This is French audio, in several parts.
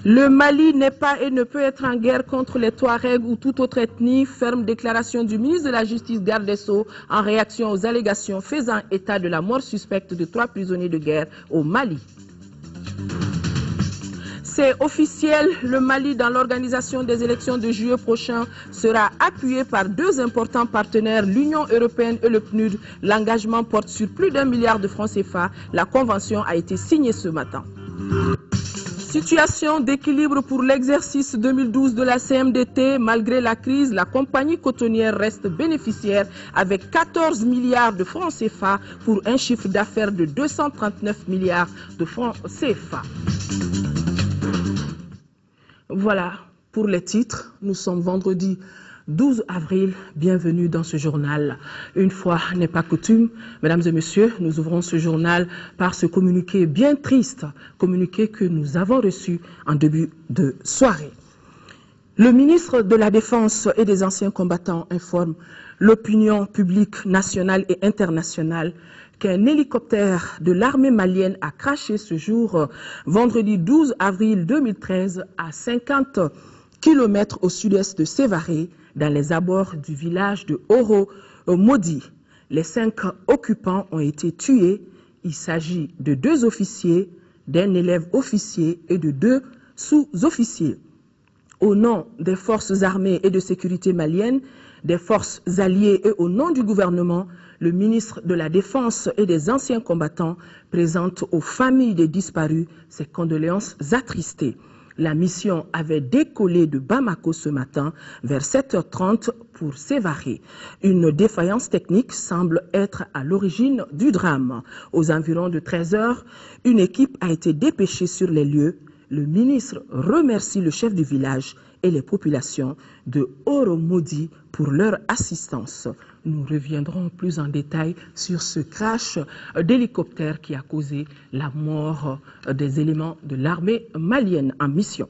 Le Mali n'est pas et ne peut être en guerre contre les Touaregs ou toute autre ethnie. Ferme déclaration du ministre de la Justice garde des Sceaux en réaction aux allégations faisant état de la mort suspecte de 3 prisonniers de guerre au Mali. C'est officiel, le Mali dans l'organisation des élections de juillet prochain sera appuyé par 2 importants partenaires, l'Union européenne et le PNUD. L'engagement porte sur plus d'1 milliard de francs CFA. La convention a été signée ce matin. Situation d'équilibre pour l'exercice 2012 de la CMDT. Malgré la crise, la compagnie cotonnière reste bénéficiaire avec 14 milliards de francs CFA pour un chiffre d'affaires de 239 milliards de francs CFA. Voilà pour les titres. Nous sommes vendredi 12 avril. Bienvenue dans ce journal. Une fois n'est pas coutume, mesdames et messieurs, nous ouvrons ce journal par ce communiqué bien triste, communiqué que nous avons reçu en début de soirée. Le ministre de la Défense et des anciens combattants informe l'opinion publique nationale et internationale qu'un hélicoptère de l'armée malienne a craché ce jour, vendredi 12 avril 2013, à 50 km au sud-est de Sévaré, dans les abords du village de Oro-Modi. Les 5 occupants ont été tués. Il s'agit de 2 officiers, d'un élève officier et de 2 sous-officiers. Au nom des forces armées et de sécurité maliennes, des forces alliées et au nom du gouvernement, le ministre de la Défense et des anciens combattants présente aux familles des disparus ses condoléances attristées. La mission avait décollé de Bamako ce matin vers 7h30 pour Sévaré. Une défaillance technique semble être à l'origine du drame. Aux environs de 13h, une équipe a été dépêchée sur les lieux. Le ministre remercie le chef du village et les populations de Oro-Modi pour leur assistance. Nous reviendrons plus en détail sur ce crash d'hélicoptère qui a causé la mort des éléments de l'armée malienne en mission.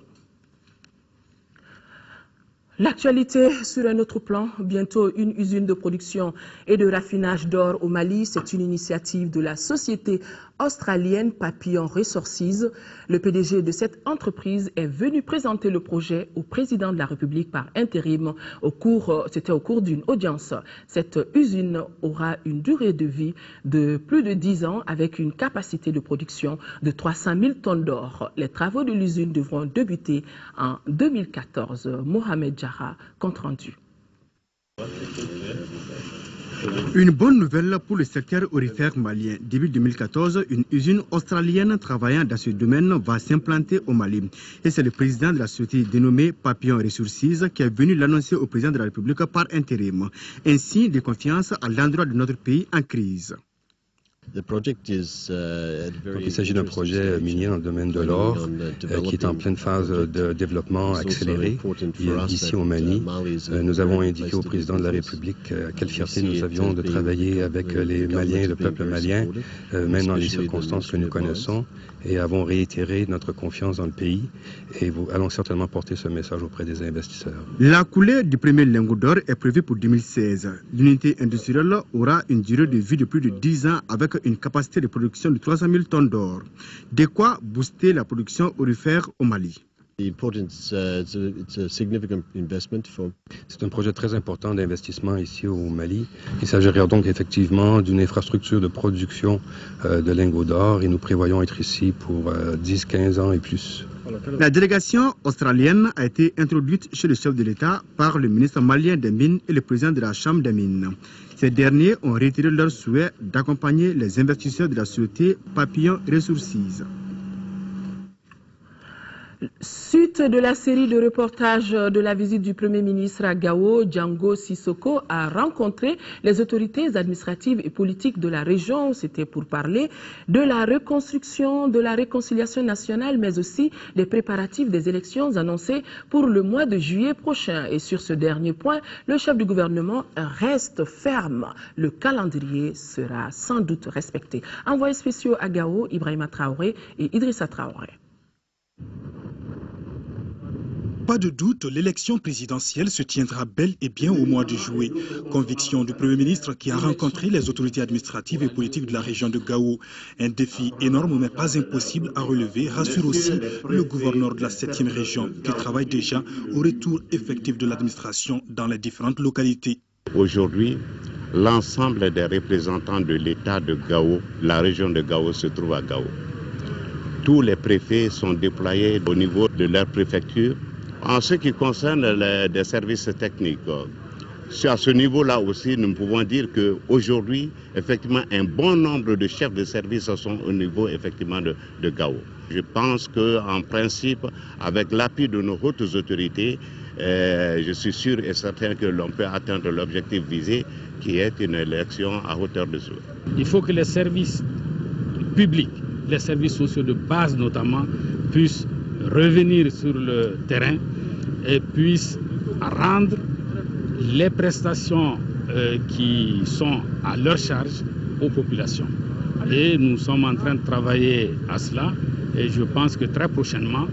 L'actualité sur un autre plan, bientôt une usine de production et de raffinage d'or au Mali. C'est une initiative de la société australienne Papillon Resources. Le PDG de cette entreprise est venu présenter le projet au président de la République par intérim. C'était au cours d'une audience. Cette usine aura une durée de vie de plus de 10 ans avec une capacité de production de 300 000 tonnes d'or. Les travaux de l'usine devront débuter en 2014. Mohamed Jara, compte rendu. Une bonne nouvelle pour le secteur aurifère malien. Début 2014, une usine australienne travaillant dans ce domaine va s'implanter au Mali. Et c'est le président de la société dénommée Papillon Resources qui est venu l'annoncer au président de la République par intérim. Un signe de confiance à l'endroit de notre pays en crise. Il s'agit d'un projet minier dans le domaine de l'or qui est en pleine phase de développement accéléré ici au Mali. Nous avons indiqué au président de la République quelle fierté nous avions de travailler avec les Maliens et le peuple malien, même dans les circonstances que nous connaissons, et avons réitéré notre confiance dans le pays et allons certainement porter ce message auprès des investisseurs. La coulée du premier lingot d'or est prévue pour 2016. L'unité industrielle aura une durée de vie de plus de 10 ans avec une capacité de production de 300 000 tonnes d'or. De quoi booster la production aurifère au Mali. C'est un projet très important d'investissement ici au Mali. Il s'agirait donc effectivement d'une infrastructure de production de lingots d'or et nous prévoyons être ici pour 10-15 ans et plus. La délégation australienne a été introduite chez le chef de l'État par le ministre malien des Mines et le président de la Chambre des Mines. Ces derniers ont retiré leur souhait d'accompagner les investisseurs de la société Papillon Resources. Suite de la série de reportages de la visite du Premier ministre à Gao, Django Sissoko a rencontré les autorités administratives et politiques de la région. C'était pour parler de la reconstruction, de la réconciliation nationale, mais aussi des préparatifs des élections annoncées pour le mois de juillet prochain. Et sur ce dernier point, le chef du gouvernement reste ferme. Le calendrier sera sans doute respecté. Envoyés spéciaux à Gao, Ibrahima Traoré et Idrissa Traoré. Pas de doute, l'élection présidentielle se tiendra bel et bien au mois de juillet. Conviction du Premier ministre qui a rencontré les autorités administratives et politiques de la région de Gao. Un défi énorme mais pas impossible à relever, rassure aussi le gouverneur de la 7e région qui travaille déjà au retour effectif de l'administration dans les différentes localités. Aujourd'hui, l'ensemble des représentants de l'État de Gao, la région de Gao, se trouve à Gao. Tous les préfets sont déployés au niveau de leur préfecture. En ce qui concerne les services techniques, à ce niveau-là aussi, nous pouvons dire qu'aujourd'hui, effectivement, un bon nombre de chefs de service sont au niveau effectivement de Gao. Je pense qu'en principe, avec l'appui de nos hautes autorités, je suis sûr et certain que l'on peut atteindre l'objectif visé, qui est une élection à hauteur de souhait. Il faut que les services publics, les services sociaux de base notamment, puissent revenir sur le terrain et puissent rendre les prestations qui sont à leur charge aux populations. Et nous sommes en train de travailler à cela et je pense que très prochainement,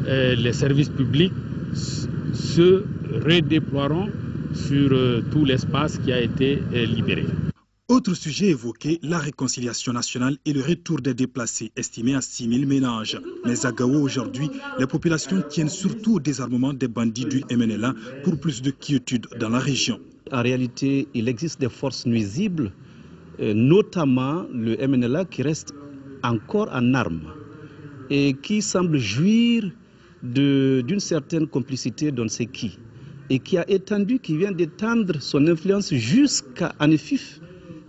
les services publics se redéploieront sur tout l'espace qui a été libéré. Autre sujet évoqué, la réconciliation nationale et le retour des déplacés, estimé à 6 000 ménages. Mais à Gao aujourd'hui, les populations tiennent surtout au désarmement des bandits du MNLA pour plus de quiétude dans la région. En réalité, il existe des forces nuisibles, notamment le MNLA qui reste encore en armes et qui semble jouir d'une certaine complicité d'on ne sait qui et qui vient d'étendre son influence jusqu'à Anefif.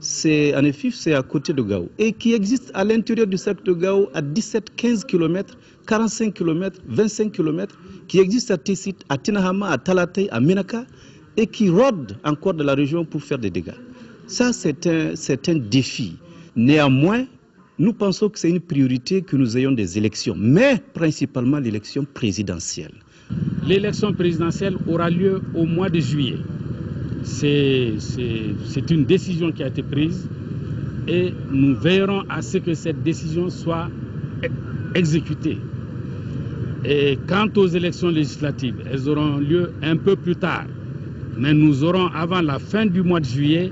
C'est à côté de Gao et qui existe à l'intérieur du cercle de Gao à 17-15 km, 45 km, 25 km, qui existe à Tessit, à Tinahama, à Talatay, à Menaka et qui rôde encore de la région pour faire des dégâts. Ça, c'est un défi. Néanmoins, nous pensons que c'est une priorité que nous ayons des élections, mais principalement l'élection présidentielle. L'élection présidentielle aura lieu au mois de juillet. C'est une décision qui a été prise et nous veillerons à ce que cette décision soit exécutée. Et quant aux élections législatives, elles auront lieu un peu plus tard. Mais nous aurons avant la fin du mois de juillet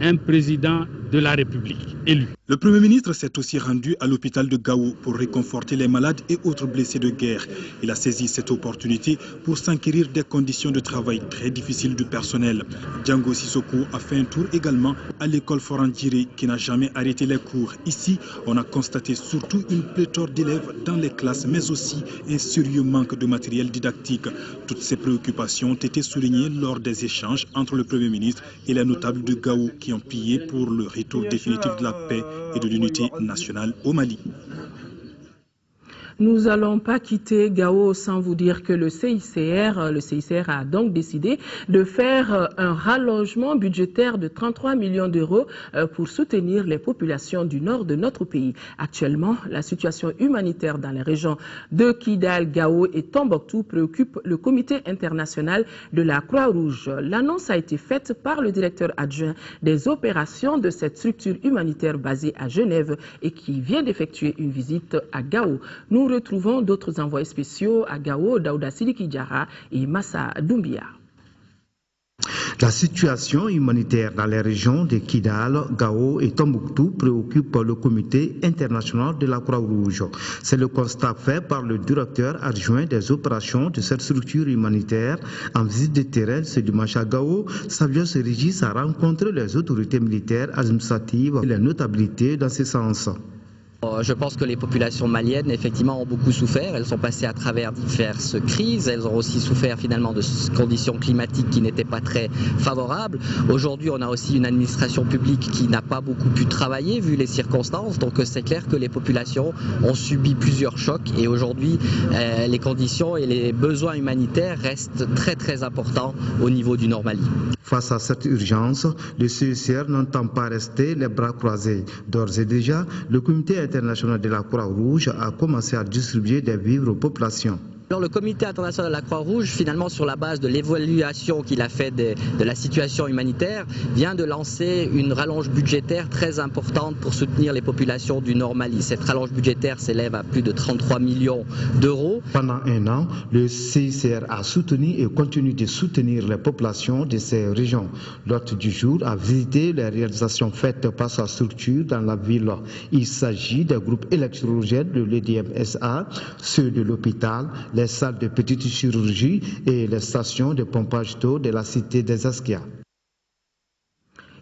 un président de la République élu. Le Premier ministre s'est aussi rendu à l'hôpital de Gao pour réconforter les malades et autres blessés de guerre. Il a saisi cette opportunité pour s'enquérir des conditions de travail très difficiles du personnel. Django Sissoko a fait un tour également à l'école Forandjiri qui n'a jamais arrêté les cours. Ici, on a constaté surtout une pléthore d'élèves dans les classes, mais aussi un sérieux manque de matériel didactique. Toutes ces préoccupations ont été soulignées lors des échanges entre le Premier ministre et les notables de Gao qui ont plié pour le retour définitif de la paix et de l'unité nationale au Mali. Nous n'allons pas quitter Gao sans vous dire que le CICR a donc décidé de faire un rallongement budgétaire de 33 millions d'euros pour soutenir les populations du nord de notre pays. Actuellement, la situation humanitaire dans les régions de Kidal, Gao et Tombouctou préoccupe le comité international de la Croix-Rouge. L'annonce a été faite par le directeur adjoint des opérations de cette structure humanitaire basée à Genève et qui vient d'effectuer une visite à Gao. Nous retrouvons d'autres envoyés spéciaux à Gao, Daouda Sidiki Diarra et Massa Doumbia. La situation humanitaire dans les régions de Kidal, Gao et Tombouctou préoccupe le comité international de la Croix-Rouge. C'est le constat fait par le directeur adjoint des opérations de cette structure humanitaire en visite de terrain ce dimanche à Gao. Savio Régis a rencontré les autorités militaires, administratives et les notabilités dans ce sens. Je pense que les populations maliennes, effectivement, ont beaucoup souffert. Elles sont passées à travers diverses crises. Elles ont aussi souffert, finalement, de conditions climatiques qui n'étaient pas très favorables. Aujourd'hui, on a aussi une administration publique qui n'a pas beaucoup pu travailler, vu les circonstances. Donc, c'est clair que les populations ont subi plusieurs chocs. Et aujourd'hui, les conditions et les besoins humanitaires restent très, très importants au niveau du Nord Mali. Face à cette urgence, le CICR n'entend pas rester les bras croisés. D'ores et déjà, le comité international de la Croix-Rouge a commencé à distribuer des vivres aux populations. Alors le comité international de la Croix-Rouge, finalement sur la base de l'évaluation qu'il a fait de la situation humanitaire, vient de lancer une rallonge budgétaire très importante pour soutenir les populations du Nord Mali. Cette rallonge budgétaire s'élève à plus de 33 millions d'euros. Pendant un an, le CICR a soutenu et continue de soutenir les populations de ces régions. L'hôte du jour a visité les réalisations faites par sa structure dans la ville. Il s'agit des groupes électrogènes de l'EDMSA, ceux de l'hôpital, les salles de petite chirurgie et les stations de pompage d'eau de la cité des Askia.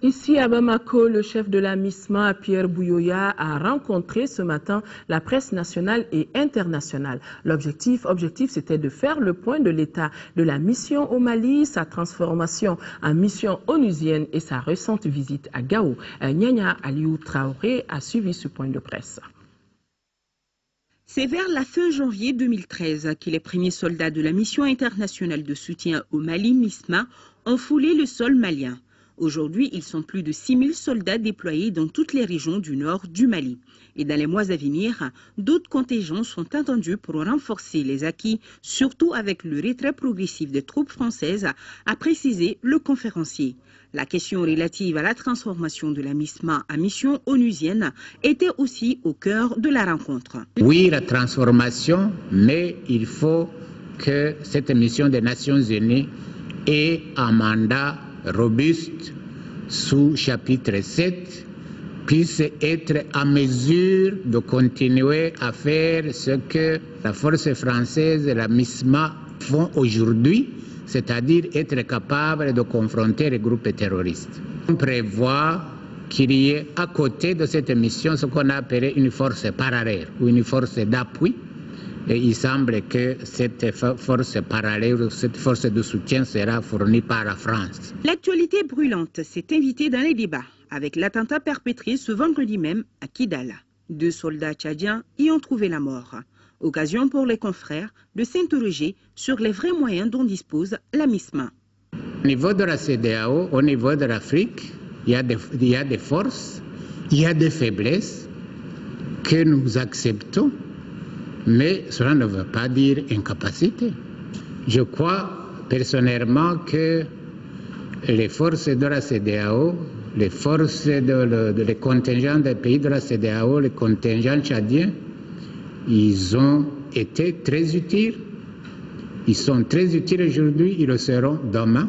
Ici à Bamako, le chef de la MISMA, Pierre Bouyoya, a rencontré ce matin la presse nationale et internationale. L'objectif, c'était de faire le point de l'état de la mission au Mali, sa transformation en mission onusienne et sa récente visite à Gao. Nyanya Aliou Traoré a suivi ce point de presse. C'est vers la fin janvier 2013 que les premiers soldats de la mission internationale de soutien au Mali, MISMA, ont foulé le sol malien. Aujourd'hui, ils sont plus de 6000 soldats déployés dans toutes les régions du nord du Mali. Et dans les mois à venir, d'autres contingents sont attendus pour renforcer les acquis, surtout avec le retrait progressif des troupes françaises, a précisé le conférencier. La question relative à la transformation de la MISMA en mission onusienne était aussi au cœur de la rencontre. Oui, la transformation, mais il faut que cette mission des Nations Unies ait un mandat robuste sous chapitre 7, puisse être en mesure de continuer à faire ce que la force française et la MISMA font aujourd'hui, c'est-à-dire être capable de confronter les groupes terroristes. On prévoit qu'il y ait à côté de cette mission ce qu'on a appelé une force parallèle ou une force d'appui. Et il semble que cette force parallèle, cette force de soutien sera fournie par la France. L'actualité brûlante s'est invitée dans les débats avec l'attentat perpétré ce vendredi même à Kidal. 2 soldats tchadiens y ont trouvé la mort. Occasion pour les confrères de s'interroger sur les vrais moyens dont dispose la MISMA. Au niveau de la CEDEAO, au niveau de l'Afrique, il y a des forces, il y a des faiblesses que nous acceptons, mais cela ne veut pas dire incapacité. Je crois personnellement que les forces de la CEDEAO, les forces les contingents des pays de la CEDEAO, les contingents tchadiens, ils ont été très utiles. Ils sont très utiles aujourd'hui, ils le seront demain.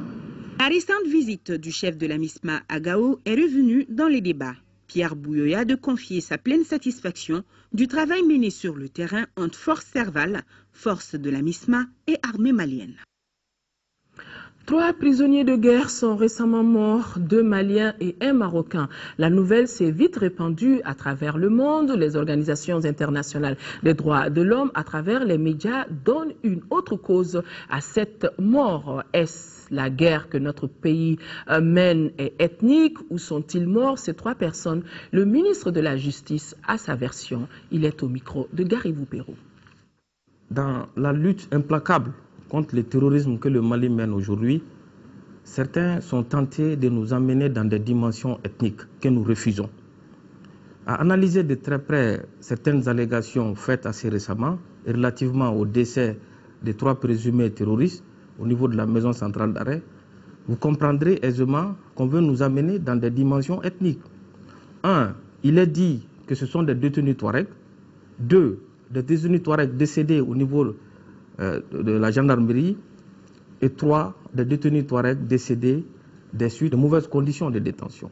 La récente visite du chef de la MISMA à Gao est revenue dans les débats. Pierre Bouyoya de confier sa pleine satisfaction du travail mené sur le terrain entre forces Serval, forces de la MISMA et armée malienne. 3 prisonniers de guerre sont récemment morts, 2 Maliens et 1 Marocain. La nouvelle s'est vite répandue à travers le monde. Les organisations internationales des droits de l'homme, à travers les médias, donnent une autre cause à cette mort. Est-ce la guerre que notre pays mène est ethnique ou sont-ils morts ces 3 personnes? Le ministre de la Justice a sa version. Il est au micro de Garibou Pérou. Dans la lutte implacable contre le terrorisme que le Mali mène aujourd'hui, certains sont tentés de nous amener dans des dimensions ethniques que nous refusons. À analyser de très près certaines allégations faites assez récemment relativement au décès des 3 présumés terroristes au niveau de la maison centrale d'arrêt, vous comprendrez aisément qu'on veut nous amener dans des dimensions ethniques. 1. Il est dit que ce sont des détenus Touaregs. 2. Des détenus Touaregs décédés au niveau de la gendarmerie. Et 3. Des détenus Touaregs décédés des suites de mauvaises conditions de détention.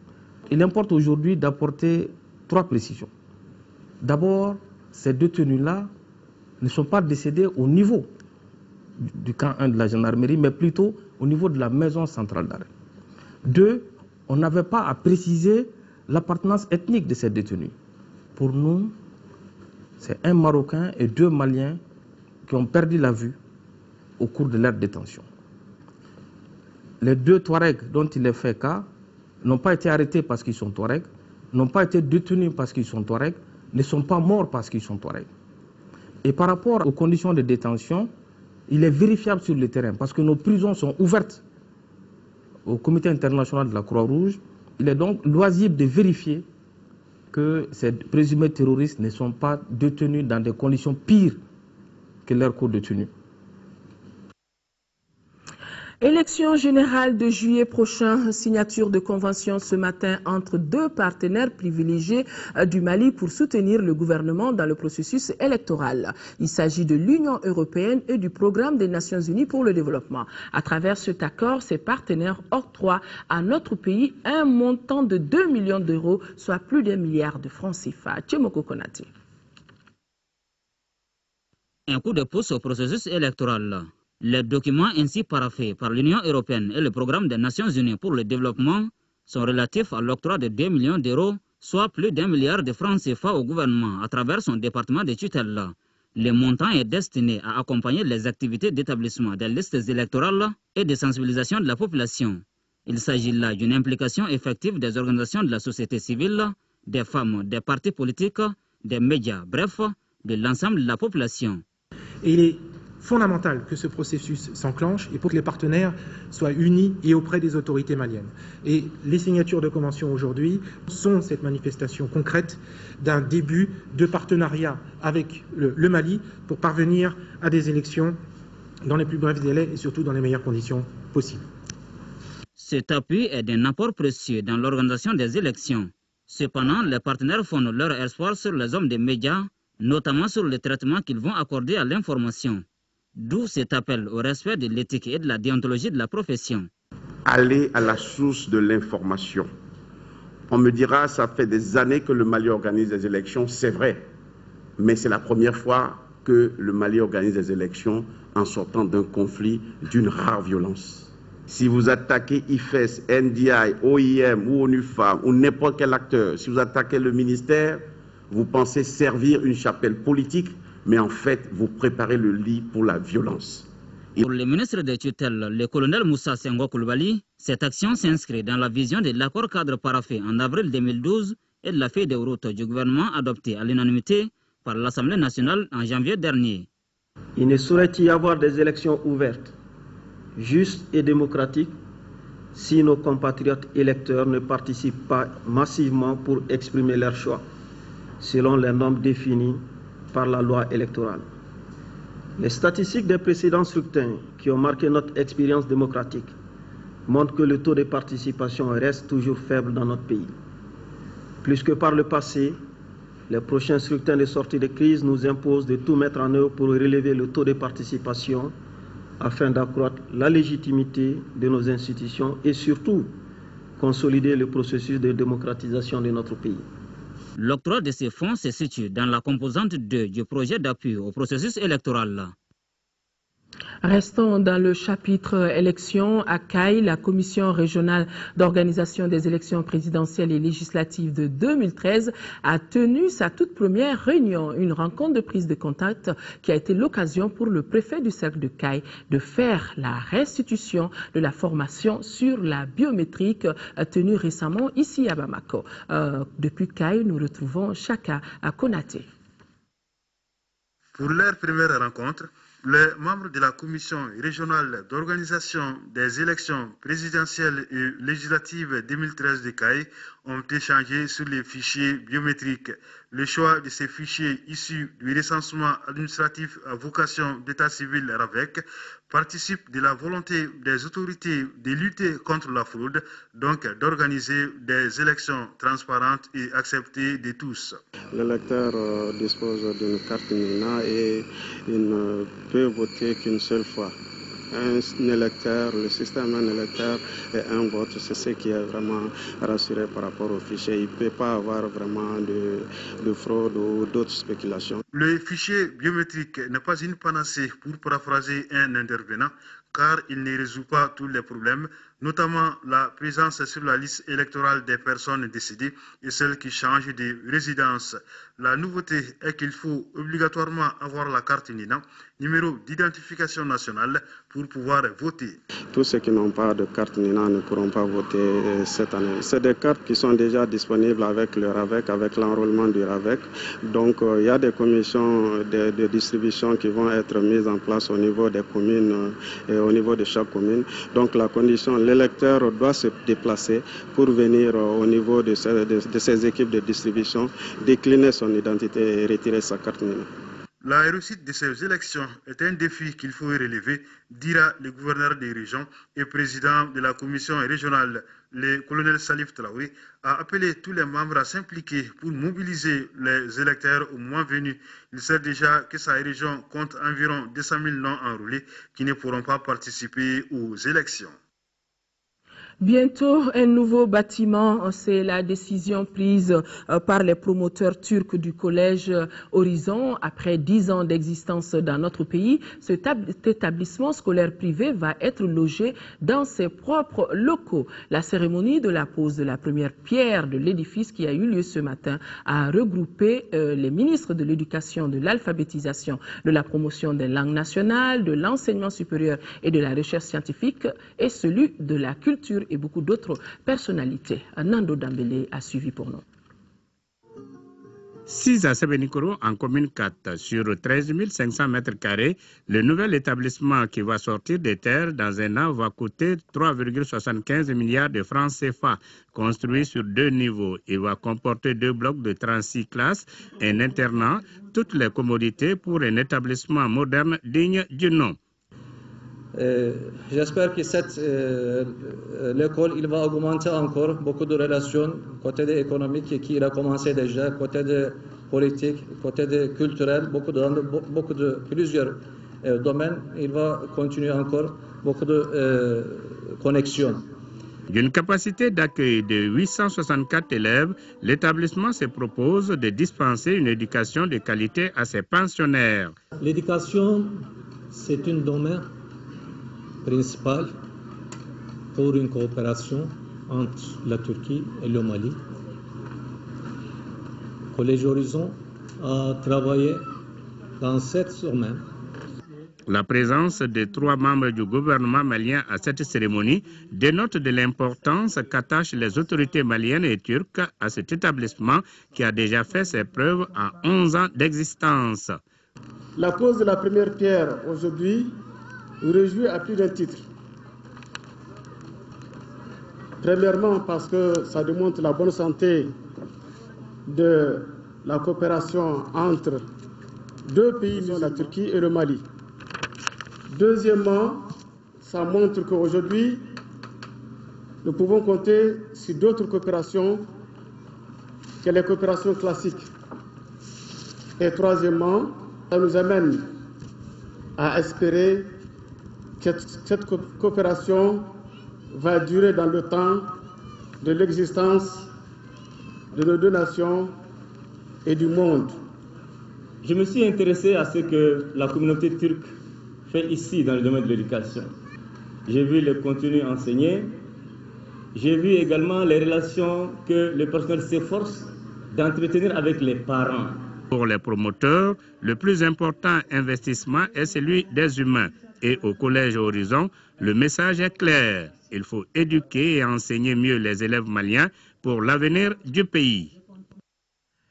Il importe aujourd'hui d'apporter 3 précisions. D'abord, ces détenus-là ne sont pas décédés au niveau du camp 1 de la gendarmerie, mais plutôt au niveau de la maison centrale d'arrêt. 2. On n'avait pas à préciser l'appartenance ethnique de ces détenus. Pour nous, c'est 1 Marocain et 2 Maliens qui ont perdu la vue au cours de leur détention. Les 2 Touaregs dont il est fait cas n'ont pas été arrêtés parce qu'ils sont Touaregs, n'ont pas été détenus parce qu'ils sont Touaregs, ne sont pas morts parce qu'ils sont Touaregs. Et par rapport aux conditions de détention, il est vérifiable sur le terrain parce que nos prisons sont ouvertes au Comité international de la Croix-Rouge. Il est donc loisible de vérifier que ces présumés terroristes ne sont pas détenus dans des conditions pires que leurs co-détenus. Élection générale de juillet prochain, signature de convention ce matin entre deux partenaires privilégiés du Mali pour soutenir le gouvernement dans le processus électoral. Il s'agit de l'Union européenne et du Programme des Nations Unies pour le développement. À travers cet accord, ces partenaires octroient à notre pays un montant de 2 millions d'euros, soit plus d'1 milliard de francs CFA. Tchemoko Konati. Un coup de pouce au processus électoral. Les documents ainsi paraphés par l'Union européenne et le Programme des Nations Unies pour le développement sont relatifs à l'octroi de 2 millions d'euros, soit plus d'1 milliard de francs CFA au gouvernement à travers son département de tutelle. Le montant est destiné à accompagner les activités d'établissement des listes électorales et de sensibilisation de la population. Il s'agit là d'une implication effective des organisations de la société civile, des femmes, des partis politiques, des médias, bref, de l'ensemble de la population. Il est fondamental que ce processus s'enclenche et pour que les partenaires soient unis et auprès des autorités maliennes. Et les signatures de convention aujourd'hui sont cette manifestation concrète d'un début de partenariat avec le Mali pour parvenir à des élections dans les plus brefs délais et surtout dans les meilleures conditions possibles. Cet appui est d'un apport précieux dans l'organisation des élections. Cependant, les partenaires fondent leur espoir sur les hommes des médias, notamment sur le traitement qu'ils vont accorder à l'information. D'où cet appel au respect de l'éthique et de la déontologie de la profession. Aller à la source de l'information. On me dira, ça fait des années que le Mali organise des élections, c'est vrai. Mais c'est la première fois que le Mali organise des élections en sortant d'un conflit d'une rare violence. Si vous attaquez IFES, NDI, OIM ou ONU-FAM ou n'importe quel acteur, si vous attaquez le ministère, vous pensez servir une chapelle politique, mais en fait, vous préparez le lit pour la violence. Pour le ministre des tutelles, le colonel Moussa Senghor Coulibaly, cette action s'inscrit dans la vision de l'accord cadre paraphé en avril 2012 et de la feuille de route du gouvernement adoptée à l'unanimité par l'Assemblée nationale en janvier dernier. Il ne saurait y avoir des élections ouvertes, justes et démocratiques si nos compatriotes électeurs ne participent pas massivement pour exprimer leur choix, selon les normes définies par la loi électorale. Les statistiques des précédents scrutins qui ont marqué notre expérience démocratique montrent que le taux de participation reste toujours faible dans notre pays. Plus que par le passé, les prochains scrutins de sortie de crise nous imposent de tout mettre en œuvre pour relever le taux de participation afin d'accroître la légitimité de nos institutions et surtout consolider le processus de démocratisation de notre pays. L'octroi de ces fonds se situe dans la composante 2 du projet d'appui au processus électoral. Restons dans le chapitre élections. À CAI, la Commission régionale d'organisation des élections présidentielles et législatives de 2013 a tenu sa toute première réunion, une rencontre de prise de contact qui a été l'occasion pour le préfet du cercle de CAI de faire la restitution de la formation sur la biométrique tenue récemment ici à Bamako. Depuis CAI, nous retrouvons Chaka à Konaté. Pour leur première rencontre, les membres de la Commission régionale d'organisation des élections présidentielles et législatives 2013 de CAI ont échangé sur les fichiers biométriques. Le choix de ces fichiers issus du recensement administratif à vocation d'état civil RAVEC participe de la volonté des autorités de lutter contre la fraude, donc d'organiser des élections transparentes et acceptées de tous. L'électeur dispose d'une carte NINA et il ne peut voter qu'une seule fois. Un électeur, le système un électeur et un vote, c'est ce qui est vraiment rassuré par rapport au fichier. Il ne peut pas avoir vraiment de fraude ou d'autres spéculations. Le fichier biométrique n'est pas une panacée pour paraphraser un intervenant, car il ne résout pas tous les problèmes, notamment la présence sur la liste électorale des personnes décédées et celles qui changent de résidence. La nouveauté est qu'il faut obligatoirement avoir la carte NINA, numéro d'identification nationale, pour pouvoir voter. Tous ceux qui n'ont pas de carte NINA ne pourront pas voter cette année. C'est des cartes qui sont déjà disponibles avec le RAVEC, avec l'enrôlement du RAVEC. Donc il y a des commissions de distribution qui vont être mises en place au niveau des communes et au niveau de chaque commune. Donc la condition, l'électeur doit se déplacer pour venir au niveau de ces équipes de distribution, décliner son identité et retirer sa carte NINA. La réussite de ces élections est un défi qu'il faut relever, dira le gouverneur des régions et président de la commission régionale, le colonel Salif Traoré, a appelé tous les membres à s'impliquer pour mobiliser les électeurs au moins venus. Il sait déjà que sa région compte environ 200 000 non enrôlés qui ne pourront pas participer aux élections. Bientôt, un nouveau bâtiment, c'est la décision prise par les promoteurs turcs du collège Horizon. Après 10 ans d'existence dans notre pays, cet établissement scolaire privé va être logé dans ses propres locaux. La cérémonie de la pose de la première pierre de l'édifice qui a eu lieu ce matin a regroupé les ministres de l'éducation, de l'alphabétisation, de la promotion des langues nationales, de l'enseignement supérieur et de la recherche scientifique et celui de la culture et beaucoup d'autres personnalités. Nando Dambélé a suivi pour nous. 6 à Sebenikoro en commune 4 sur 13 500 mètres carrés, le nouvel établissement qui va sortir des terres dans un an va coûter 3,75 milliards de francs CFA, construit sur 2 niveaux. Il va comporter 2 blocs de 36 classes, un internat, toutes les commodités pour un établissement moderne digne du nom. J'espère que l'école il va augmenter encore beaucoup de relations côté de économique qui a commencé déjà, côté de politique, côté de culturel, plusieurs domaines. Il va continuer encore beaucoup de connexions. D'une capacité d'accueil de 864 élèves, l'établissement se propose de dispenser une éducation de qualité à ses pensionnaires. L'éducation, c'est un domaine principal pour une coopération entre la Turquie et le Mali. Collège Horizon a travaillé dans cette domaine. La présence de 3 membres du gouvernement malien à cette cérémonie dénote de l'importance qu'attachent les autorités maliennes et turques à cet établissement qui a déjà fait ses preuves en 11 ans d'existence. La pose de la première pierre aujourd'hui nous réjouit à plus d'un titre. Premièrement, parce que ça démontre la bonne santé de la coopération entre 2 pays, la Turquie et le Mali. Deuxièmement, ça montre qu'aujourd'hui, nous pouvons compter sur d'autres coopérations que les coopérations classiques. Et troisièmement, ça nous amène à espérer que cette coopération va durer dans le temps de l'existence de nos 2 nations et du monde. Je me suis intéressé à ce que la communauté turque fait ici dans le domaine de l'éducation. J'ai vu le contenu enseigné, j'ai vu également les relations que le personnel s'efforce d'entretenir avec les parents. Pour les promoteurs, le plus important investissement est celui des humains. Et au Collège Horizon, le message est clair. Il faut éduquer et enseigner mieux les élèves maliens pour l'avenir du pays.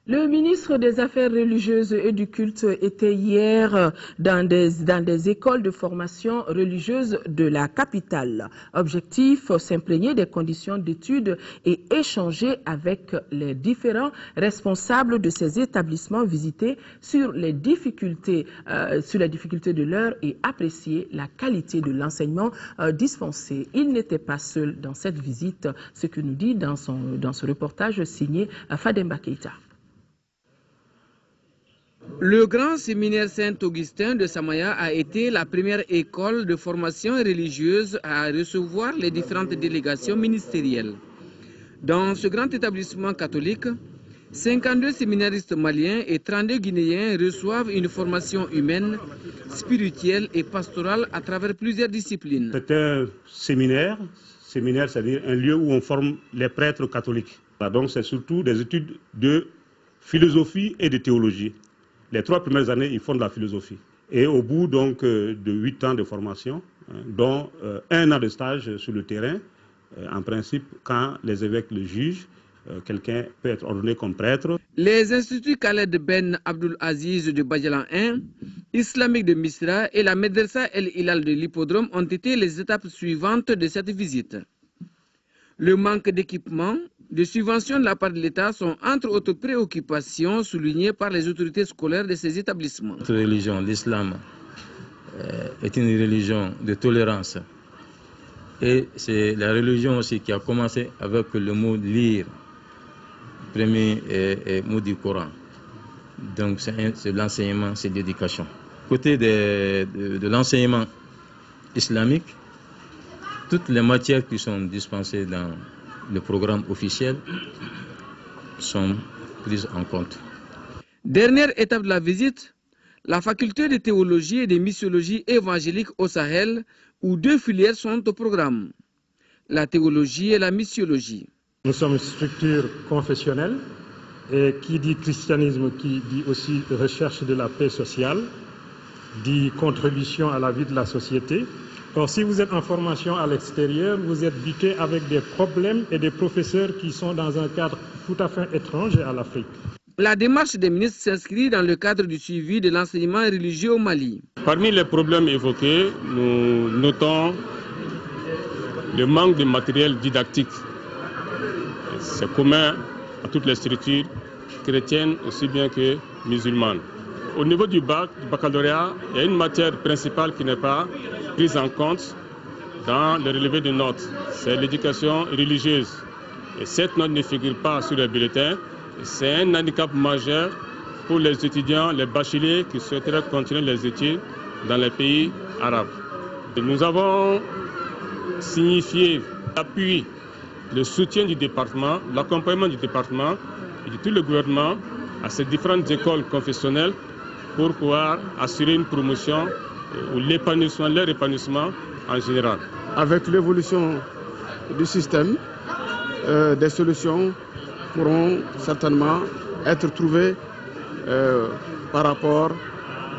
Le ministre des Affaires religieuses et du culte était hier dans des écoles de formation religieuse de la capitale. Objectif, s'imprégner des conditions d'études et échanger avec les différents responsables de ces établissements visités sur les difficultés de l'heure et apprécier la qualité de l'enseignement dispensé. Il n'était pas seul dans cette visite, ce que nous dit dans ce reportage signé Fademba Keita. Le grand séminaire Saint-Augustin de Samaya a été la première école de formation religieuse à recevoir les différentes délégations ministérielles. Dans ce grand établissement catholique, 52 séminaristes maliens et 32 Guinéens reçoivent une formation humaine, spirituelle et pastorale à travers plusieurs disciplines. C'est un séminaire, c'est-à-dire un lieu où on forme les prêtres catholiques. Donc c'est surtout des études de philosophie et de théologie. Les 3 premières années, ils font de la philosophie. Et au bout donc de 8 ans de formation, dont 1 an de stage sur le terrain, en principe, quand les évêques le jugent, quelqu'un peut être ordonné comme prêtre. Les instituts Khaled Ben Abdul Aziz de Badjalan 1, islamique de Misra et la Médersa El Hilal de l'Hippodrome ont été les étapes suivantes de cette visite. Le manque d'équipement, de subventions de la part de l'État sont entre autres préoccupations soulignées par les autorités scolaires de ces établissements. Notre religion, l'islam, est une religion de tolérance. Et c'est la religion aussi qui a commencé avec le mot lire, premier mot du Coran. Donc c'est l'enseignement, c'est l'éducation. Côté de l'enseignement islamique, toutes les matières qui sont dispensées dans le programme officiel sont prises en compte. Dernière étape de la visite, la faculté de théologie et de missiologie évangélique au Sahel, où 2 filières sont au programme, la théologie et la missiologie. Nous sommes une structure confessionnelle et qui dit christianisme, qui dit aussi recherche de la paix sociale, dit contribution à la vie de la société. Or, si vous êtes en formation à l'extérieur, vous êtes buté avec des problèmes et des professeurs qui sont dans un cadre tout à fait étranger à l'Afrique. La démarche des ministres s'inscrit dans le cadre du suivi de l'enseignement religieux au Mali. Parmi les problèmes évoqués, nous notons le manque de matériel didactique. C'est commun à toutes les structures chrétiennes aussi bien que musulmanes. Au niveau du baccalauréat, il y a une matière principale qui n'est pas prise en compte dans le relevé de notes. C'est l'éducation religieuse. Et cette note ne figure pas sur les bulletins. C'est un handicap majeur pour les étudiants, les bacheliers qui souhaiteraient continuer les études dans les pays arabes. Et nous avons signifié l'appui, le soutien du département, l'accompagnement du département et de tout le gouvernement à ces différentes écoles confessionnelles pour pouvoir assurer une promotion ou l'épanouissement, leur épanouissement en général. Avec l'évolution du système, des solutions pourront certainement être trouvées par rapport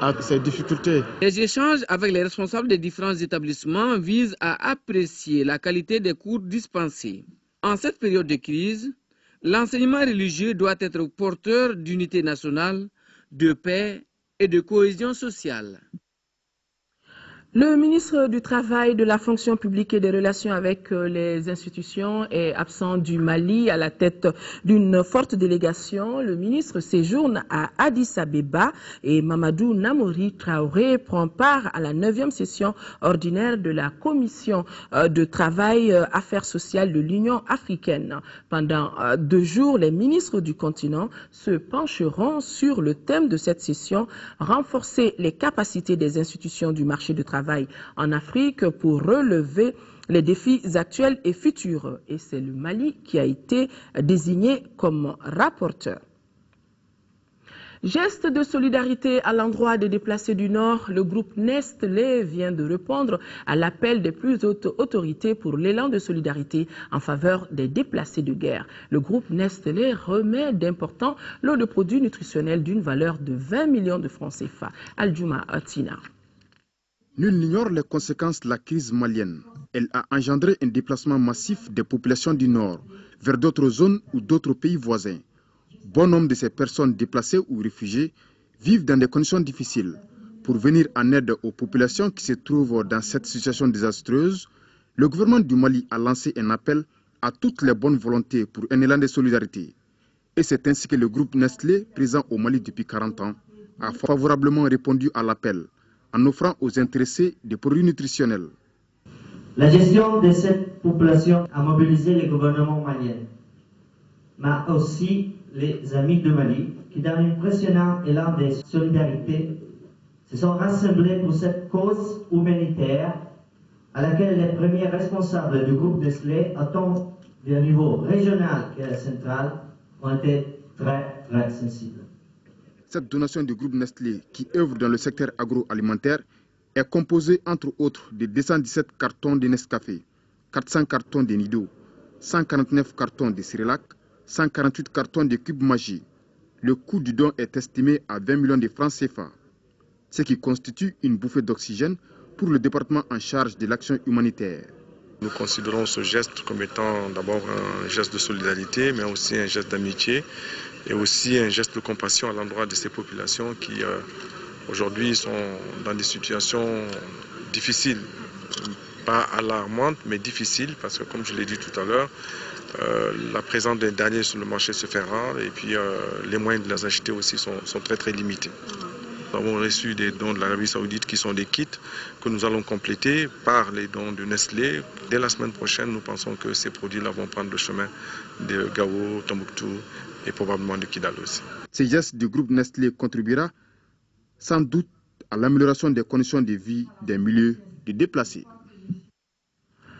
à ces difficultés. Les échanges avec les responsables des différents établissements visent à apprécier la qualité des cours dispensés. En cette période de crise, l'enseignement religieux doit être porteur d'unité nationale, de paix et de cohésion sociale. Le ministre du Travail, de la fonction publique et des relations avec les institutions est absent du Mali à la tête d'une forte délégation. Le ministre séjourne à Addis Abeba et Mamadou Namori Traoré prend part à la 9e session ordinaire de la Commission de Travail Affaires sociales de l'Union africaine. Pendant 2 jours, les ministres du continent se pencheront sur le thème de cette session, renforcer les capacités des institutions du marché du travail en Afrique pour relever les défis actuels et futurs. Et c'est le Mali qui a été désigné comme rapporteur. Geste de solidarité à l'endroit des déplacés du Nord, le groupe Nestlé vient de répondre à l'appel des plus hautes autorités pour l'élan de solidarité en faveur des déplacés de guerre. Le groupe Nestlé remet d'importants lots de produits nutritionnels d'une valeur de 20 millions de francs CFA. Aldjouma Atina. Nul n'ignore les conséquences de la crise malienne. Elle a engendré un déplacement massif des populations du Nord vers d'autres zones ou d'autres pays voisins. Bon nombre de ces personnes déplacées ou réfugiées vivent dans des conditions difficiles. Pour venir en aide aux populations qui se trouvent dans cette situation désastreuse, le gouvernement du Mali a lancé un appel à toutes les bonnes volontés pour un élan de solidarité. Et c'est ainsi que le groupe Nestlé, présent au Mali depuis 40 ans, a favorablement répondu à l'appel en offrant aux intéressés des produits nutritionnels. La gestion de cette population a mobilisé le gouvernement malien, mais aussi les amis du Mali, qui dans un impressionnant élan de solidarité se sont rassemblés pour cette cause humanitaire à laquelle les premiers responsables du groupe Nestlé, tant du niveau régional que central, ont été très sensibles. Cette donation du groupe Nestlé, qui œuvre dans le secteur agroalimentaire, est composée entre autres de 217 cartons de Nescafé, 400 cartons de Nido, 149 cartons de Cérélac, 148 cartons de Cube Magie. Le coût du don est estimé à 20 millions de francs CFA, ce qui constitue une bouffée d'oxygène pour le département en charge de l'action humanitaire. Nous considérons ce geste comme étant d'abord un geste de solidarité, mais aussi un geste d'amitié et aussi un geste de compassion à l'endroit de ces populations qui aujourd'hui sont dans des situations difficiles, pas alarmantes, mais difficiles, parce que comme je l'ai dit tout à l'heure, la présence des derniers sur le marché se fait rare et puis les moyens de les acheter aussi sont très très limités. Nous avons reçu des dons de l'Arabie Saoudite qui sont des kits que nous allons compléter par les dons de Nestlé. Dès la semaine prochaine, nous pensons que ces produits-là vont prendre le chemin de Gao, Tombouctou et probablement de Kidal aussi. Ce geste du groupe Nestlé contribuera sans doute à l'amélioration des conditions de vie des milieux de déplacés.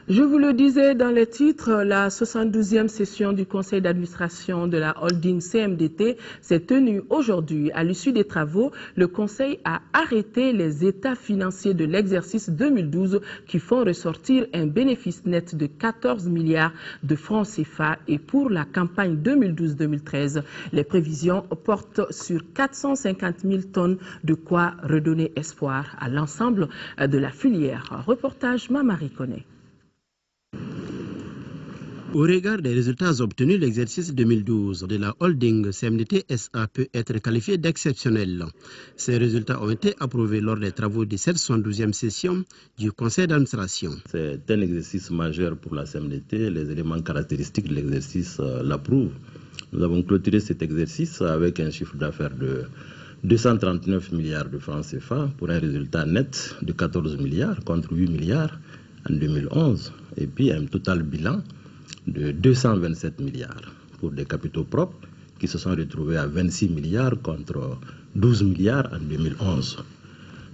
Je vous le disais dans les titres, la 72e session du conseil d'administration de la holding CMDT s'est tenue aujourd'hui. À l'issue des travaux, le conseil a arrêté les états financiers de l'exercice 2012 qui font ressortir un bénéfice net de 14 milliards de francs CFA et pour la campagne 2012-2013, les prévisions portent sur 450 000 tonnes, de quoi redonner espoir à l'ensemble de la filière. Reportage Mamari Koné. Au regard des résultats obtenus, l'exercice 2012 de la holding CMDT SA peut être qualifié d'exceptionnel. Ces résultats ont été approuvés lors des travaux de cette 72e session du conseil d'administration. C'est un exercice majeur pour la CMDT. Les éléments caractéristiques de l'exercice l'approuvent. Nous avons clôturé cet exercice avec un chiffre d'affaires de 239 milliards de francs CFA pour un résultat net de 14 milliards contre 8 milliards en 2011. Et puis un total bilan de 227 milliards pour des capitaux propres qui se sont retrouvés à 26 milliards contre 12 milliards en 2011.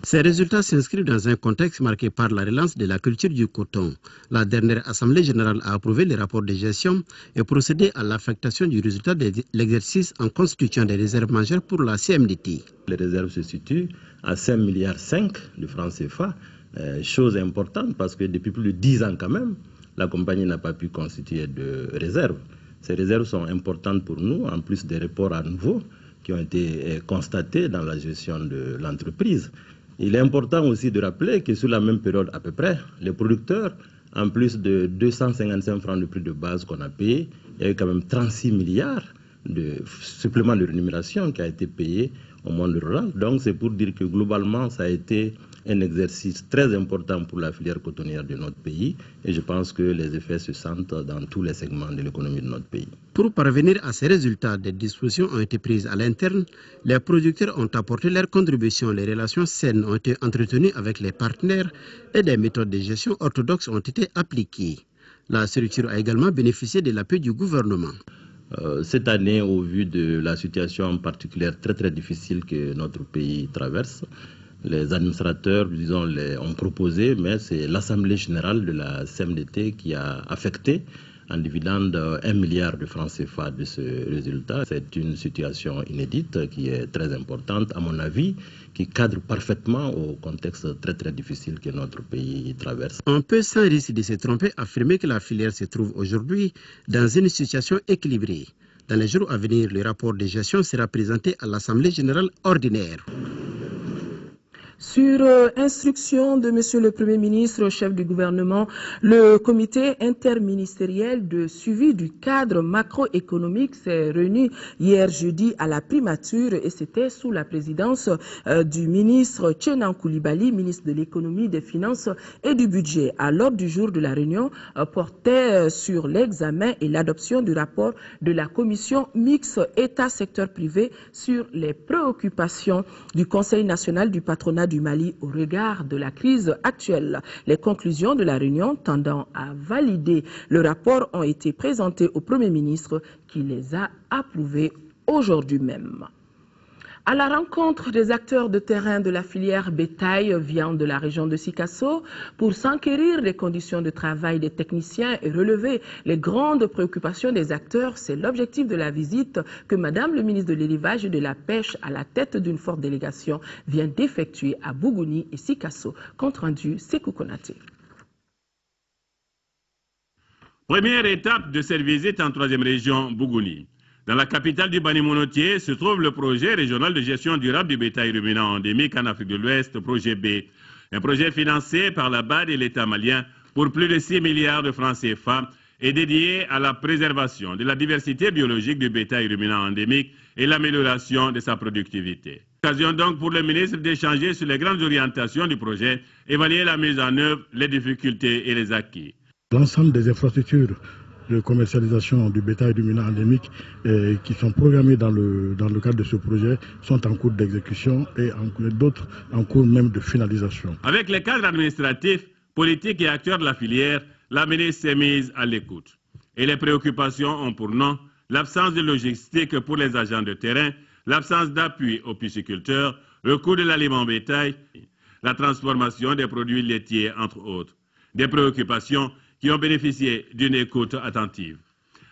Ces résultats s'inscrivent dans un contexte marqué par la relance de la culture du coton. La dernière Assemblée générale a approuvé les rapports de gestion et procédé à l'affectation du résultat de l'exercice en constituant des réserves majeures pour la CMDT. Les réserves se situent à 5,5 milliards de francs CFA, chose importante parce que depuis plus de 10 ans quand même, la compagnie n'a pas pu constituer de réserves. Ces réserves sont importantes pour nous, en plus des reports à nouveau qui ont été constatés dans la gestion de l'entreprise. Il est important aussi de rappeler que sur la même période à peu près, les producteurs, en plus de 255 francs de prix de base qu'on a payé, il y a eu quand même 36 milliards de suppléments de rémunération qui a été payé au monde rural. Donc c'est pour dire que globalement, ça a été un exercice très important pour la filière cotonnière de notre pays et je pense que les effets se sentent dans tous les segments de l'économie de notre pays. Pour parvenir à ces résultats, des dispositions ont été prises à l'interne. Les producteurs ont apporté leur contribution, les relations saines ont été entretenues avec les partenaires et des méthodes de gestion orthodoxes ont été appliquées. La structure a également bénéficié de l'appui du gouvernement. Cette année, au vu de la situation particulière très difficile que notre pays traverse, les administrateurs, disons, ont proposé, mais c'est l'Assemblée générale de la CMDT qui a affecté en dividende 1 milliard de francs CFA de ce résultat. C'est une situation inédite qui est très importante, à mon avis, qui cadre parfaitement au contexte très difficile que notre pays traverse. On peut sans risque de se tromper affirmer que la filière se trouve aujourd'hui dans une situation équilibrée. Dans les jours à venir, le rapport de gestion sera présenté à l'Assemblée générale ordinaire. Sur instruction de Monsieur le Premier ministre, chef du gouvernement, le comité interministériel de suivi du cadre macroéconomique s'est réuni hier jeudi à la primature et c'était sous la présidence du ministre Tchenan Koulibaly, ministre de l'économie, des finances et du budget. À l'ordre du jour de la réunion portait sur l'examen et l'adoption du rapport de la commission mixte État-secteur privé sur les préoccupations du Conseil national du patronat du Mali au regard de la crise actuelle. Les conclusions de la réunion tendant à valider le rapport ont été présentées au Premier ministre qui les a approuvées aujourd'hui même. À la rencontre des acteurs de terrain de la filière bétail viande de la région de Sikasso pour s'enquérir des conditions de travail des techniciens et relever les grandes préoccupations des acteurs, c'est l'objectif de la visite que Madame le ministre de l'Élevage et de la Pêche à la tête d'une forte délégation vient d'effectuer à Bougouni et Sikasso. Compte rendu, Sékou Konaté. Première étape de cette visite en 3e région, Bougouni. Dans la capitale du Bani-Monotier se trouve le projet régional de gestion durable du bétail ruminant endémique en Afrique de l'Ouest, projet B. Un projet financé par la BAD et l'État malien pour plus de 6 milliards de francs CFA et dédié à la préservation de la diversité biologique du bétail ruminant endémique et l'amélioration de sa productivité. Occasion donc pour le ministre d'échanger sur les grandes orientations du projet, évaluer la mise en œuvre, les difficultés et les acquis. L'ensemble des infrastructures de commercialisation du bétail ruminant endémique qui sont programmés dans le cadre de ce projet sont en cours d'exécution et d'autres en cours même de finalisation. Avec les cadres administratifs, politiques et acteurs de la filière, la ministre s'est mise à l'écoute. Et les préoccupations ont pour nom l'absence de logistique pour les agents de terrain, l'absence d'appui aux pisciculteurs, le coût de l'aliment bétail, la transformation des produits laitiers, entre autres. Des préoccupations qui ont bénéficié d'une écoute attentive.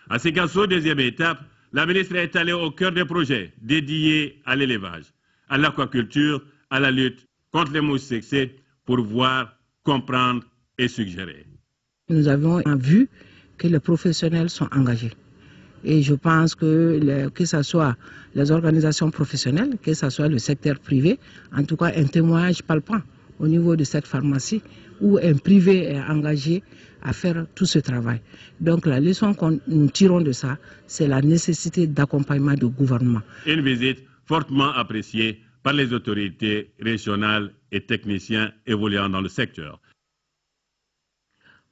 À Sikasso, deuxième étape, la ministre est allée au cœur des projets dédiés à l'élevage, à l'aquaculture, à la lutte contre les mouches sexées pour voir, comprendre et suggérer. Nous avons vu que les professionnels sont engagés. Et je pense que ce soit les organisations professionnelles, que ce soit le secteur privé, en tout cas un témoignage palpable au niveau de cette pharmacie où un privé est engagé à faire tout ce travail. Donc la leçon que nous tirons de ça, c'est la nécessité d'accompagnement du gouvernement. Une visite fortement appréciée par les autorités régionales et techniciens évoluant dans le secteur.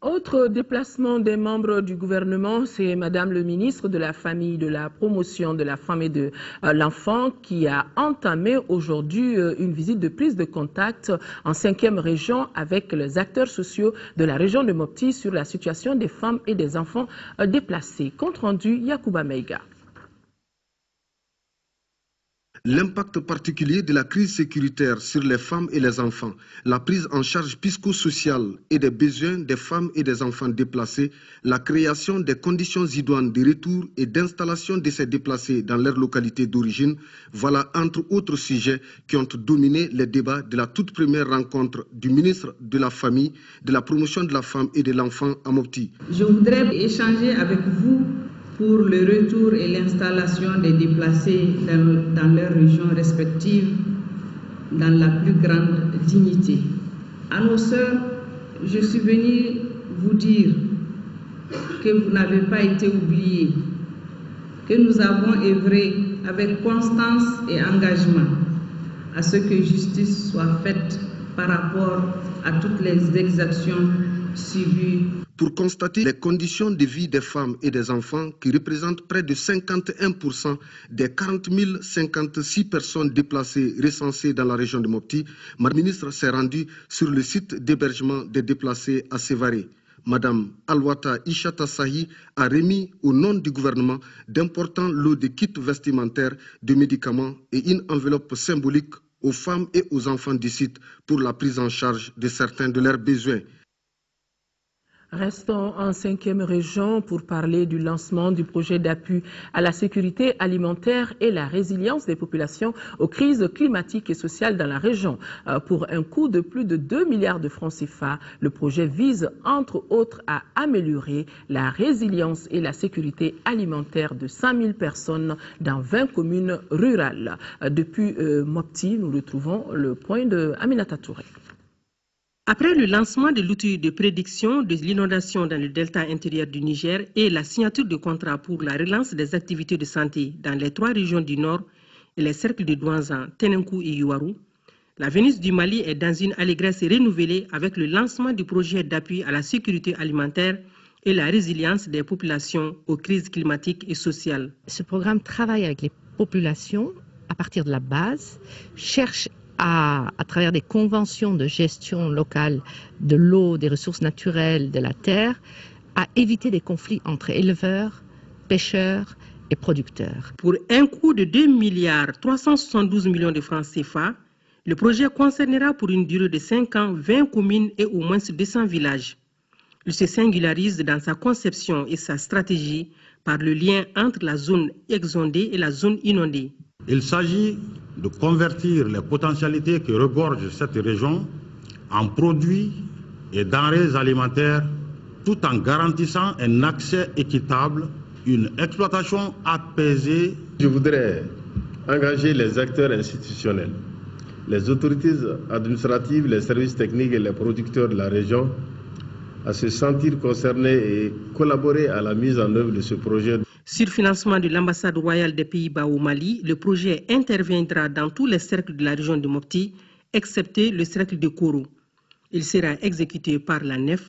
Autre déplacement des membres du gouvernement, c'est Madame le ministre de la Famille, de la Promotion de la Femme et de l'Enfant qui a entamé aujourd'hui une visite de prise de contact en 5e région avec les acteurs sociaux de la région de Mopti sur la situation des femmes et des enfants déplacés. Compte rendu, Yacouba Meiga. L'impact particulier de la crise sécuritaire sur les femmes et les enfants, la prise en charge psychosociale et des besoins des femmes et des enfants déplacés, la création des conditions idoines de retour et d'installation de ces déplacés dans leur localité d'origine, voilà entre autres sujets qui ont dominé les débats de la toute première rencontre du ministre de la Famille, de la Promotion de la Femme et de l'Enfant à Mopti. Je voudrais échanger avec vous pour le retour et l'installation des déplacés dans leurs régions respectives dans la plus grande dignité. À nos sœurs, je suis venue vous dire que vous n'avez pas été oubliés, que nous avons œuvré avec constance et engagement à ce que justice soit faite par rapport à toutes les exactions subies. Pour constater les conditions de vie des femmes et des enfants qui représentent près de 51% des 40 056 personnes déplacées recensées dans la région de Mopti, ma ministre s'est rendue sur le site d'hébergement des déplacés à Sévaré. Madame Alwata Ishata Sahi a remis au nom du gouvernement d'importants lots de kits vestimentaires, de médicaments et une enveloppe symbolique aux femmes et aux enfants du site pour la prise en charge de certains de leurs besoins. Restons en 5e région pour parler du lancement du projet d'appui à la sécurité alimentaire et la résilience des populations aux crises climatiques et sociales dans la région. Pour un coût de plus de 2 milliards de francs CFA, le projet vise entre autres à améliorer la résilience et la sécurité alimentaire de 5 000 personnes dans 20 communes rurales. Depuis Mopti, nous retrouvons le point de Aminata Touré. Après le lancement de l'outil de prédiction de l'inondation dans le delta intérieur du Niger et la signature de contrats pour la relance des activités de santé dans les 3 régions du Nord et les cercles de Douanzan, Tenenkou et Yuarou, la Vénus du Mali est dans une allégresse renouvelée avec le lancement du projet d'appui à la sécurité alimentaire et la résilience des populations aux crises climatiques et sociales. Ce programme travaille avec les populations à partir de la base, cherche à travers des conventions de gestion locale de l'eau, des ressources naturelles, de la terre, à éviter des conflits entre éleveurs, pêcheurs et producteurs. Pour un coût de 2 milliards 372 millions de francs CFA, le projet concernera pour une durée de 5 ans 20 communes et au moins 200 villages. Il se singularise dans sa conception et sa stratégie par le lien entre la zone exondée et la zone inondée. Il s'agit de convertir les potentialités que regorge cette région en produits et denrées alimentaires tout en garantissant un accès équitable, une exploitation apaisée. Je voudrais engager les acteurs institutionnels, les autorités administratives, les services techniques et les producteurs de la région à se sentir concernés et collaborer à la mise en œuvre de ce projet. Sur financement de l'ambassade royale des Pays-Bas au Mali, le projet interviendra dans tous les cercles de la région de Mopti, excepté le cercle de Koro. Il sera exécuté par la NEF.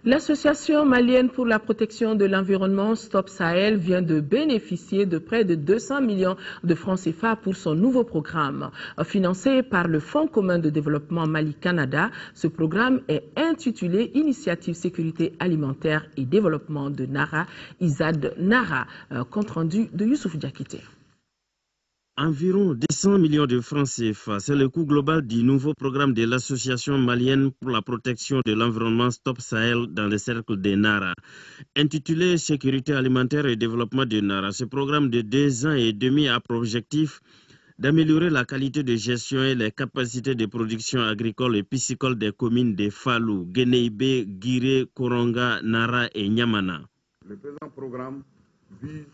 L'association malienne pour la protection de l'environnement Stop Sahel vient de bénéficier de près de 200 millions de francs CFA pour son nouveau programme. Financé par le Fonds commun de développement Mali-Canada, ce programme est intitulé Initiative sécurité alimentaire et développement de Nara, ISAD Nara. Compte rendu de Youssouf Diakité. Environ 200 millions de francs CFA, c'est le coût global du nouveau programme de l'association malienne pour la protection de l'environnement Stop Sahel dans le cercle des Nara. Intitulé Sécurité alimentaire et développement de Nara, ce programme de 2 ans et demi a pour objectif d'améliorer la qualité de gestion et les capacités de production agricole et piscicole des communes de Falou, Guénéibé, Guiré, Koronga, Nara et Nyamana. Le présent programme vise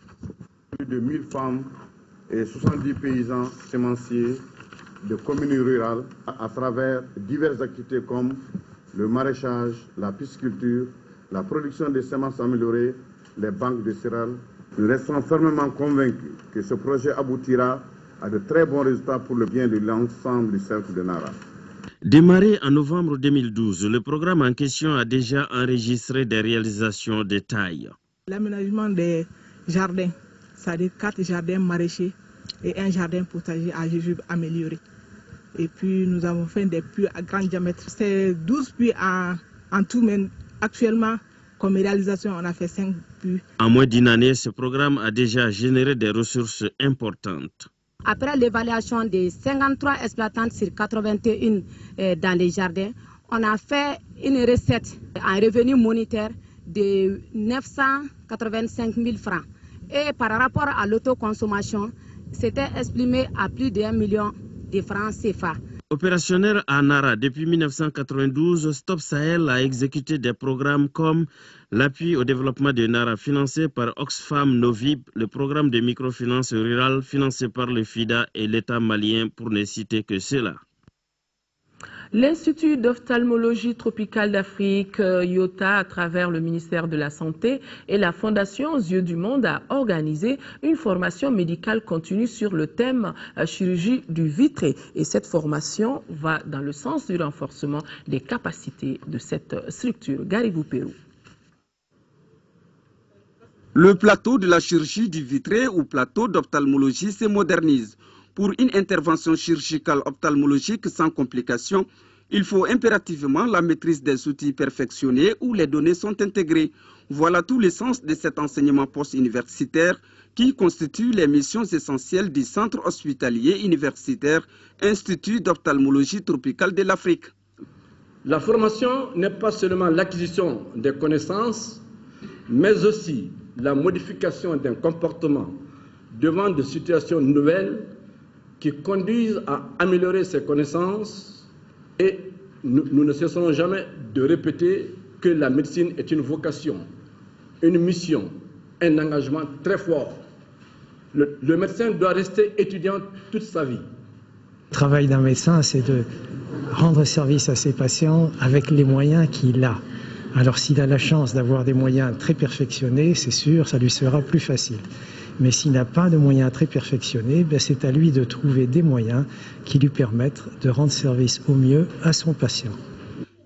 plus de 1000 femmes et 70 paysans sémenciers de communes rurales à travers diverses activités comme le maraîchage, la pisciculture, la production de semences améliorées, les banques de céréales. Nous restons fermement convaincus que ce projet aboutira à de très bons résultats pour le bien de l'ensemble du cercle de Nara. Démarré en novembre 2012, le programme en question a déjà enregistré des réalisations de taille. L'aménagement des jardins, c'est-à-dire 4 jardins maraîchers et un jardin potager à jujube amélioré. Et puis nous avons fait des puits à grand diamètre. C'est 12 puits en tout, mais actuellement, comme réalisation, on a fait 5 puits. En moins d'une année, ce programme a déjà généré des ressources importantes. Après l'évaluation des 53 exploitantes sur 81 dans les jardins, on a fait une recette en revenu monétaire de 985 000 francs. Et par rapport à l'autoconsommation, c'était exprimé à plus de 1 million de francs CFA. Opérationnel à Nara depuis 1992, Stop Sahel a exécuté des programmes comme l'appui au développement de Nara financé par Oxfam Novib, le programme de microfinance rurale financé par le FIDA et l'État malien pour ne citer que cela. L'Institut d'ophtalmologie tropicale d'Afrique, IOTA, à travers le ministère de la Santé et la Fondation Yeux du Monde, a organisé une formation médicale continue sur le thème chirurgie du vitré. Et cette formation va dans le sens du renforcement des capacités de cette structure. Garibou Pérou. Le plateau de la chirurgie du vitré ou plateau d'ophtalmologie se modernise. Pour une intervention chirurgicale ophtalmologique sans complications, il faut impérativement la maîtrise des outils perfectionnés où les données sont intégrées. Voilà tout le sens de cet enseignement post-universitaire qui constitue les missions essentielles du Centre hospitalier universitaire Institut d'ophtalmologie tropicale de l'Afrique. La formation n'est pas seulement l'acquisition des connaissances, mais aussi la modification d'un comportement devant des situations nouvelles qui conduisent à améliorer ses connaissances, et nous ne cesserons jamais de répéter que la médecine est une vocation, une mission, un engagement très fort. Le médecin doit rester étudiant toute sa vie. Le travail d'un médecin, c'est de rendre service à ses patients avec les moyens qu'il a. Alors s'il a la chance d'avoir des moyens très perfectionnés, c'est sûr, ça lui sera plus facile. Mais s'il n'a pas de moyens très perfectionnés, c'est à lui de trouver des moyens qui lui permettent de rendre service au mieux à son patient.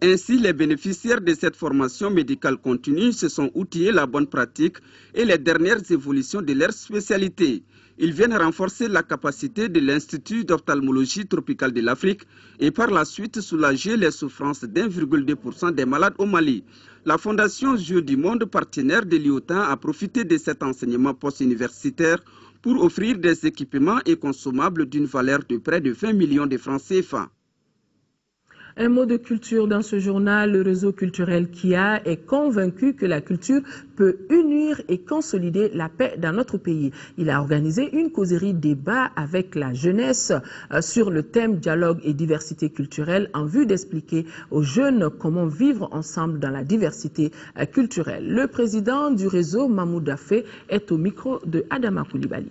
Ainsi, les bénéficiaires de cette formation médicale continue se sont outillés la bonne pratique et les dernières évolutions de leur spécialité. Ils viennent renforcer la capacité de l'Institut d'ophtalmologie tropicale de l'Afrique et par la suite soulager les souffrances d'1,2% des malades au Mali. La Fondation Yeux du Monde, partenaire de l'IOTA, a profité de cet enseignement post-universitaire pour offrir des équipements et consommables d'une valeur de près de 20 millions de francs CFA. Un mot de culture dans ce journal. Le réseau culturel KIA est convaincu que la culture peut unir et consolider la paix dans notre pays. Il a organisé une causerie débat avec la jeunesse sur le thème dialogue et diversité culturelle en vue d'expliquer aux jeunes comment vivre ensemble dans la diversité culturelle. Le président du réseau, Mahmoud Dafé, est au micro de Adama Koulibaly.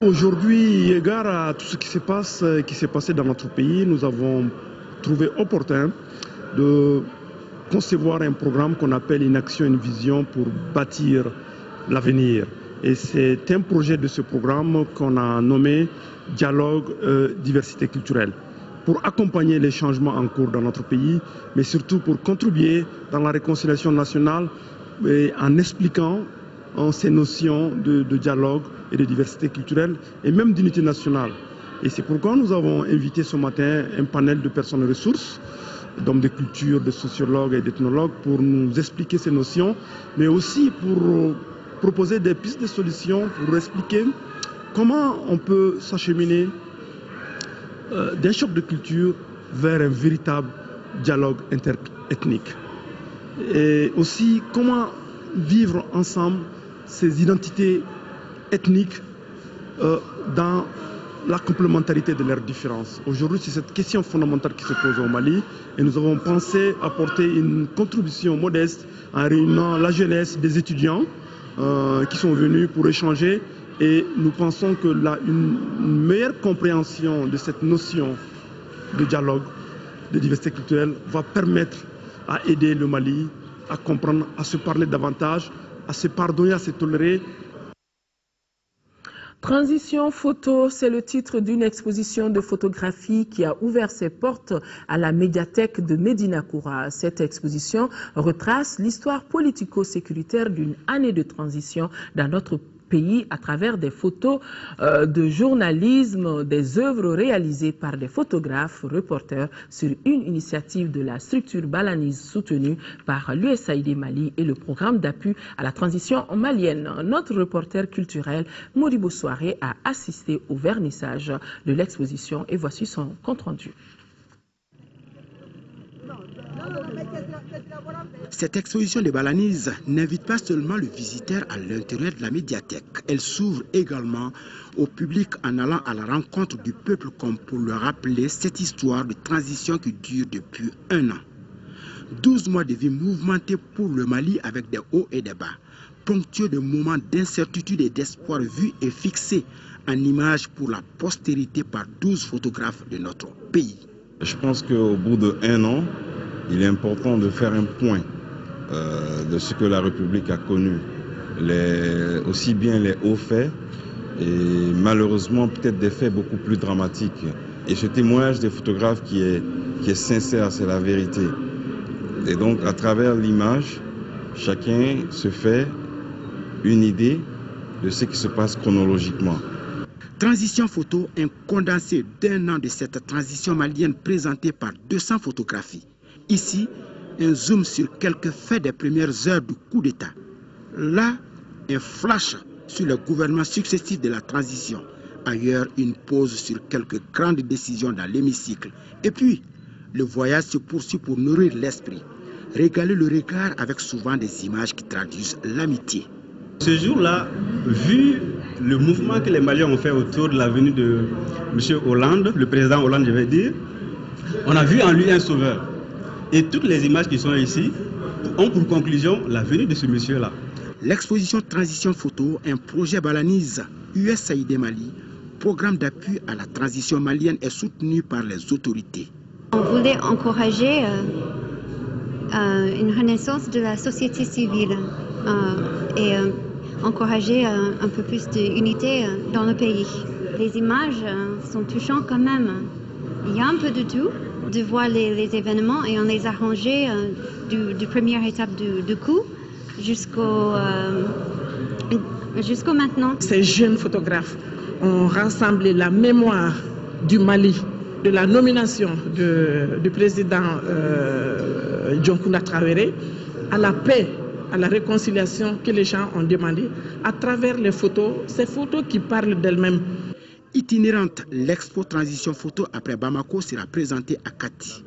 Aujourd'hui, égard à tout ce qui s'est passé dans notre pays, nous avons trouvé opportun de concevoir un programme qu'on appelle une action, une vision pour bâtir l'avenir. Et c'est un projet de ce programme qu'on a nommé Dialogue, diversité culturelle. pour accompagner les changements en cours dans notre pays, mais surtout pour contribuer dans la réconciliation nationale et en expliquant ces notions de dialogue et de diversité culturelle et même d'unité nationale. Et c'est pourquoi nous avons invité ce matin un panel de personnes ressources, d'hommes de culture, de sociologues et d'ethnologues pour nous expliquer ces notions, mais aussi pour proposer des pistes de solutions, pour expliquer comment on peut s'acheminer d'un choc de culture vers un véritable dialogue interethnique. Et aussi comment vivre ensemble ces identités ethniques dans la complémentarité de leurs différences. Aujourd'hui, c'est cette question fondamentale qui se pose au Mali et nous avons pensé apporter une contribution modeste en réunissant la jeunesse des étudiants qui sont venus pour échanger et nous pensons que une meilleure compréhension de cette notion de dialogue, de diversité culturelle va permettre à aider le Mali à comprendre, à se parler davantage, à se pardonner, à se tolérer. Transition photo, c'est le titre d'une exposition de photographie qui a ouvert ses portes à la médiathèque de Médina Koura. Cette exposition retrace l'histoire politico-sécuritaire d'une année de transition dans notre pays à travers des photos de journalisme, des œuvres réalisées par des photographes, reporters sur une initiative de la structure Balanise soutenue par l'USAID Mali et le programme d'appui à la transition malienne. Notre reporter culturel Modibo Soare a assisté au vernissage de l'exposition et voici son compte-rendu. Cette exposition de Balanise n'invite pas seulement le visiteur à l'intérieur de la médiathèque. Elle s'ouvre également au public en allant à la rencontre du peuple comme pour leur rappeler cette histoire de transition qui dure depuis 1 an. 12 mois de vie mouvementée pour le Mali avec des hauts et des bas, ponctués de moments d'incertitude et d'espoir vus et fixés en images pour la postérité par 12 photographes de notre pays. Je pense qu'au bout de 1 an, il est important de faire un point de ce que la République a connu, aussi bien les hauts faits et malheureusement peut-être des faits beaucoup plus dramatiques. Et ce témoignage des photographes qui est sincère, c'est la vérité. Et donc à travers l'image, chacun se fait une idée de ce qui se passe chronologiquement. Transition photo, un condensé d'1 an de cette transition malienne présentée par 200 photographies. Ici, un zoom sur quelques faits des premières heures du coup d'État. Là, un flash sur le gouvernement successif de la transition. Ailleurs, une pause sur quelques grandes décisions dans l'hémicycle. Et puis, le voyage se poursuit pour nourrir l'esprit. Régaler le regard avec souvent des images qui traduisent l'amitié. Ce jour-là, vu le mouvement que les Maliens ont fait autour de la venue de M. Hollande, le président Hollande, je vais dire, on a vu en lui un sauveur. Et toutes les images qui sont ici ont pour conclusion la venue de ce monsieur-là. L'exposition Transition Photo, un projet Balanise USAID Mali, programme d'appui à la transition malienne, est soutenu par les autorités. On voulait encourager une renaissance de la société civile et encourager un peu plus d'unité dans le pays. Les images sont touchantes quand même. Il y a un peu de tout, de voir les événements et on les a rangés du première étape du coup jusqu'au maintenant. Ces jeunes photographes ont rassemblé la mémoire du Mali, de la nomination du président Dioncounda Traoré, à la paix, à la réconciliation que les gens ont demandé à travers les photos, ces photos qui parlent d'elles-mêmes. Itinérante, l'expo Transition Photo après Bamako sera présentée à Kati,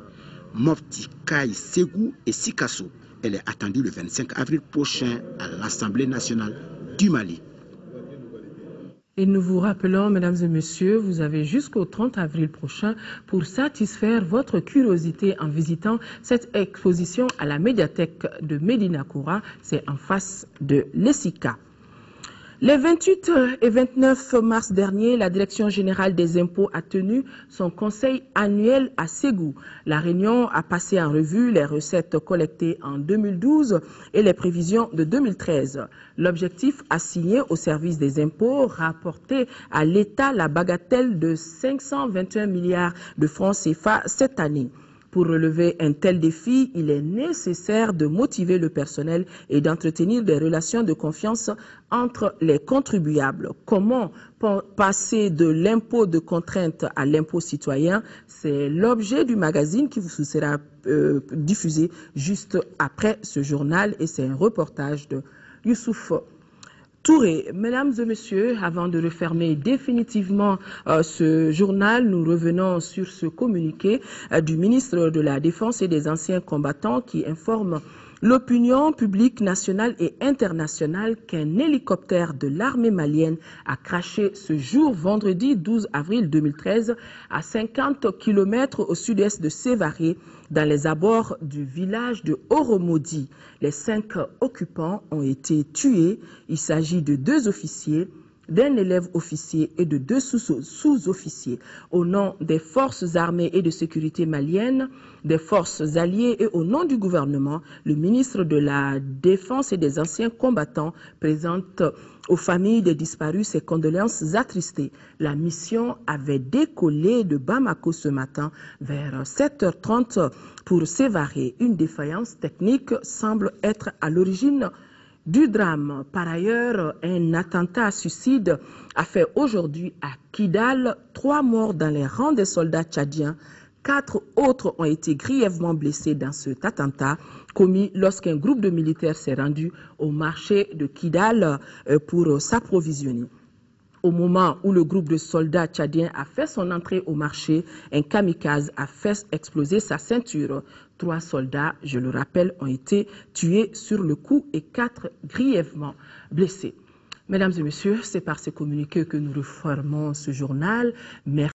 Mopti, Kaï, Ségou et Sikasso. Elle est attendue le 25 avril prochain à l'Assemblée nationale du Mali. Et nous vous rappelons, mesdames et messieurs, vous avez jusqu'au 30 avril prochain pour satisfaire votre curiosité en visitant cette exposition à la médiathèque de Médina Koura. C'est en face de l'ESICA. Les 28 et 29 mars dernier, la Direction générale des impôts a tenu son conseil annuel à Ségou. La réunion a passé en revue les recettes collectées en 2012 et les prévisions de 2013. L'objectif assigné au service des impôts rapportait à l'État la bagatelle de 521 milliards de francs CFA cette année. Pour relever un tel défi, il est nécessaire de motiver le personnel et d'entretenir des relations de confiance entre les contribuables. Comment passer de l'impôt de contrainte à l'impôt citoyen? C'est l'objet du magazine qui vous sera diffusé juste après ce journal et c'est un reportage de Youssouf Touré. Mesdames et messieurs, avant de refermer définitivement ce journal, nous revenons sur ce communiqué du ministre de la Défense et des anciens combattants qui informe l'opinion publique nationale et internationale qu'un hélicoptère de l'armée malienne a crashé ce jour, vendredi 12 avril 2013, à 50 km au sud-est de Sévaré, dans les abords du village de Oromodi. Les 5 occupants ont été tués. Il s'agit de 2 officiers, d'un élève officier et de 2 sous-officiers. Au nom des forces armées et de sécurité maliennes, des forces alliées et au nom du gouvernement, le ministre de la Défense et des anciens combattants présente aux familles des disparus ses condoléances attristées. La mission avait décollé de Bamako ce matin vers 7h30 pour Sévaré. Une défaillance technique semble être à l'origine du drame. Par ailleurs, un attentat à suicide a fait aujourd'hui à Kidal 3 morts dans les rangs des soldats tchadiens. 4 autres ont été grièvement blessés dans cet attentat commis lorsqu'un groupe de militaires s'est rendu au marché de Kidal pour s'approvisionner. Au moment où le groupe de soldats tchadiens a fait son entrée au marché, un kamikaze a fait exploser sa ceinture. 3 soldats, je le rappelle, ont été tués sur le coup et 4 grièvement blessés. Mesdames et messieurs, c'est par ce communiqué que nous refermons ce journal. Merci.